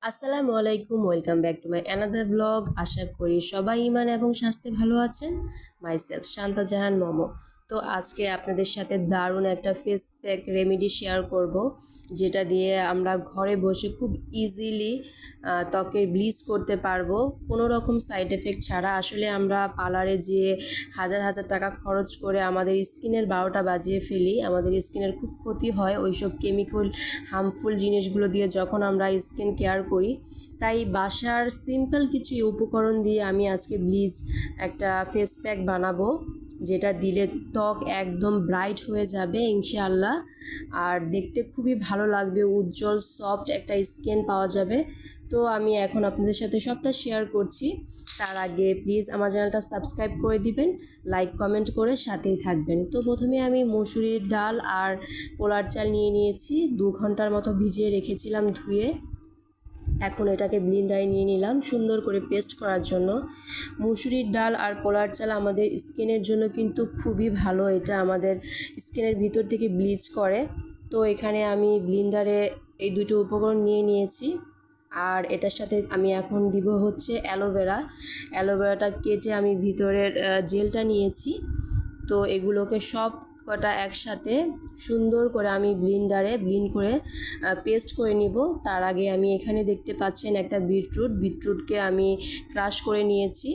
আসসালামু আলাইকুম, welcome back to my another blog. আশা করি সবাই ইমান এবং স্বাস্থ্যে ভালো আছেন। মাইসেলফ শান্তা জাহান মোমো। তো আজকে আপনাদের সাথে দারুণ একটা ফেস প্যাক রেমেডি শেয়ার করব, যেটা দিয়ে আমরা ঘরে বসে খুব ইজিলি ত্বকের ব্লিচ করতে পারবো কোনো রকম সাইড এফেক্ট ছাড়া। আসলে আমরা পার্লারে যেয়ে হাজার হাজার টাকা খরচ করে আমাদের স্কিনের 12টা বাজিয়ে ফেলি। আমাদের স্কিনের খুব ক্ষতি হয় ওইসব কেমিক্যাল হার্মফুল জিনিসগুলো দিয়ে যখন আমরা স্কিন কেয়ার করি। তাই বাসার সিম্পল কিছু উপকরণ দিয়ে আমি আজকে ব্লিচ একটা ফেস প্যাক বানাবো, যেটা দিলে ত্বক একদম ব্রাইট হয়ে যাবে ইনশাআল্লাহ। আর দেখতে খুবই ভালো লাগবে, উজ্জ্বল সফট একটা স্কিন পাওয়া যাবে। তো আমি এখন আপনাদের সাথে সবটা শেয়ার করছি। তার আগে প্লিজ আমার চ্যানেলটা সাবস্ক্রাইব করে দিবেন, লাইক কমেন্ট করে সাথেই থাকবেন। তো প্রথমে আমি মসুরির ডাল আর পোলার চাল নিয়ে নিয়েছি, 2 ঘন্টার মতো ভিজিয়ে রেখেছিলাম ধুয়ে। এখন এটাকে ব্লেন্ডারে নিয়ে নিলাম সুন্দর করে পেস্ট করার জন্য। মুসুরির ডাল আর পোলার চাল আমাদের স্কিনের জন্য কিন্তু খুবই ভালো, এটা আমাদের স্কিনের ভিতর থেকে ব্লিচ করে। তো এখানে আমি ব্লেন্ডারে এই দুটো উপকরণ নিয়ে নিয়েছি। আর এটার সাথে আমি এখন দিব হচ্ছে অ্যালোভেরাটা কেটে আমি ভিতরের জেলটা নিয়েছি। তো এগুলোকে সব কটা একসাথে সুন্দর করে আমি ব্লেন্ড করে পেস্ট করে নিব। তার আগে আমি এখানে দেখতে পাচ্ছেন একটা বিটরুটকে আমি ক্রাশ করে নিয়েছি।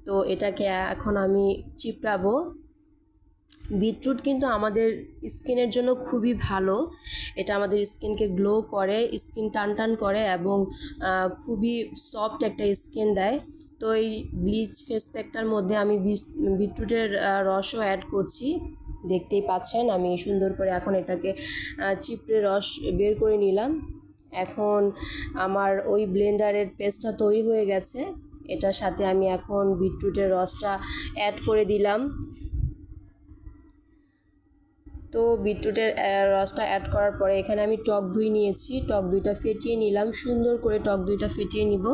তো এটাকে এখন আমি চিপড়াবো। বিটরুট কিন্তু আমাদের স্কিনের জন্য খুবই ভালো, এটা আমাদের স্কিনকে গ্লো করে, স্কিন টান করে এবং খুবই সফট একটা স্কিন দেয়। তো এই ব্লিচ ফেস প্যাকটার মধ্যে আমি বিটরুটের রসও অ্যাড করছি, দেখতেই পাচ্ছেন। আমি সুন্দর করে এখন এটাকে চিপড়ে রস বের করে নিলাম। এখন আমার ওই ব্লেন্ডারের পেস্টটা তৈরি হয়ে গেছে। এটার সাথে আমি এখন বিটরুটের রসটা অ্যাড করে দিলাম। তো বিটরুটের রসটা অ্যাড করার পরে এখানে আমি টক দই নিয়েছি, টক দইটা ফেটিয়ে নিলাম, সুন্দর করে টক দইটা ফেটিয়ে নিব।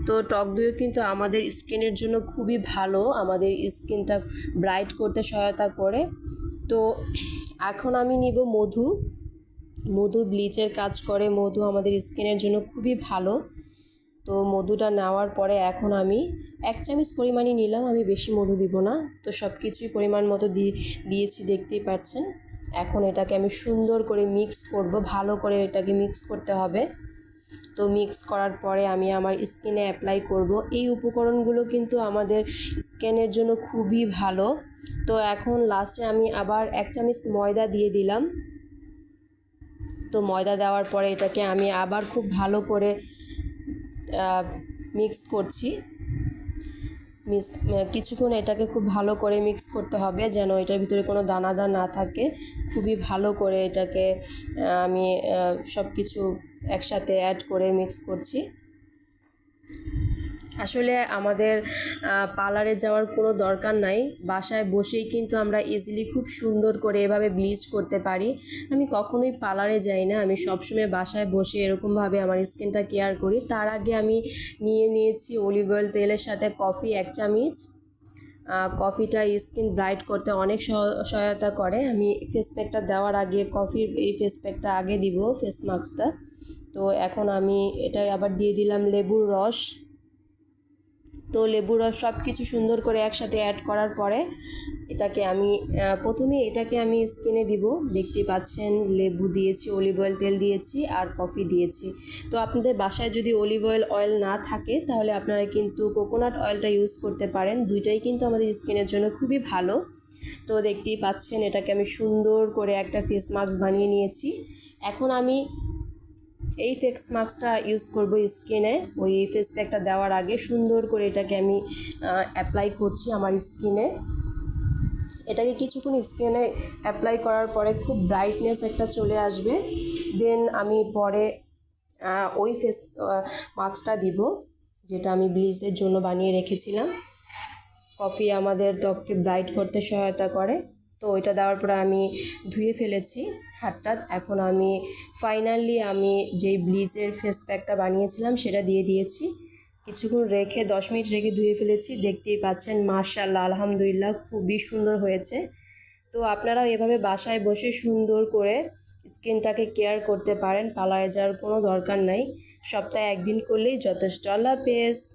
তো টক দইও কিন্তু আমাদের স্কিনের জন্য খুবই ভালো, আমাদের স্কিনটা ব্রাইট করতে সহায়তা করে। তো এখন আমি নিব মধু ব্লিচের কাজ করে, মধু আমাদের স্কিনের জন্য খুবই ভালো। তো মধুটা নেওয়ার পরে এখন আমি 1 চামচ পরিমাণই নিলাম, আমি বেশি মধু দিব না। তো সব কিছুই পরিমাণ মতো দিয়েছি, দেখতেই পাচ্ছেন। এখন এটাকে আমি সুন্দর করে মিক্স করব, ভালো করে এটাকে মিক্স করতে হবে। তো মিক্স করার পরে আমি আমার স্কিনে অ্যাপ্লাই করব। এই উপকরণগুলো কিন্তু আমাদের স্কিনের জন্য খুবই ভালো। তো এখন লাস্টে আমি আবার 1 চামচ ময়দা দিয়ে দিলাম। তো ময়দা দেওয়ার পরে এটাকে আমি আবার খুব ভালো করে মিক্স করছি। কিছুক্ষণ এটাকে খুব ভালো করে মিক্স করতে হবে, যেন এটার ভিতরে কোনো দানাদার না থাকে। খুবই ভালো করে এটাকে আমি সব কিছু একসাথে অ্যাড করে মিক্স করছি। আসলে আমাদের পার্লারে যাওয়ার কোনো দরকার নাই, বাসায় বসেই কিন্তু আমরা ইজিলি খুব সুন্দর করে এভাবে ব্লিচ করতে পারি। আমি কখনোই পার্লারে যাই না, আমি সবসময় বাসায় বসে এরকমভাবে আমার স্কিনটা কেয়ার করি। তার আগে আমি নিয়েছি অলিভ অয়েল, তেলের সাথে কফি 1 চামচ। কফিটা স্কিন ব্রাইট করতে অনেক সহায়তা করে। আমি ফেস প্যাকটা দেওয়ার আগে কফির এই ফেস প্যাকটা আগে দিব, ফেস মাস্কটা। তো এখন আমি এটাই আবার দিয়ে দিলাম লেবুর রস। তো লেবুর রস সব কিছু সুন্দর করে একসাথে অ্যাড করার পরে এটাকে আমি প্রথমে স্কিনে দিব। দেখতেই পাচ্ছেন লেবু দিয়েছি, অলিভ অয়েল তেল দিয়েছি আর কফি দিয়েছি। তো আপনাদের বাসায় যদি অলিভ অয়েল না থাকে তাহলে আপনারা কিন্তু কোকোনাট অয়েলটা ইউজ করতে পারেন, দুইটাই কিন্তু আমাদের স্কিনের জন্য খুবই ভালো। তো দেখতেই পাচ্ছেন এটাকে আমি সুন্দর করে একটা ফেস মাস্ক বানিয়ে নিয়েছি। এখন আমি এই ফেস মাস্কটা ইউজ করব স্কিনে। ওই ফেস প্যাকটা দেওয়ার আগে সুন্দর করে এটাকে আমি অ্যাপ্লাই করছি আমার স্কিনে। এটাকে কিছুক্ষণ স্কিনে অ্যাপ্লাই করার পরে খুব ব্রাইটনেস একটা চলে আসবে। দেন আমি পরে ওই ফেস মাস্কটা দিব, যেটা আমি ব্লিচের জন্য বানিয়ে রেখেছিলাম। কফি আমাদের ত্বককে ব্রাইট করতে সহায়তা করে। তো ওইটা দেওয়ার পরে আমি ধুয়ে ফেলেছি হাতটা। এখন আমি ফাইনালি যেই ব্লিচের ফেস প্যাকটা বানিয়েছিলাম সেটা দিয়ে দিয়েছি। কিছুক্ষণ রেখে 10 মিনিট রেখে ধুয়ে ফেলেছি, দেখতেই পাচ্ছেন মাশাআল্লাহ আলহামদুলিল্লাহ খুবই সুন্দর হয়েছে। তো আপনারাও এভাবে বাসায় বসে সুন্দর করে স্কিনটাকে কেয়ার করতে পারেন, পার্লারে যাওয়ার কোনো দরকার নাই। সপ্তাহে একদিন করলেই যথেষ্ট। আল্লাহ হাফেজ।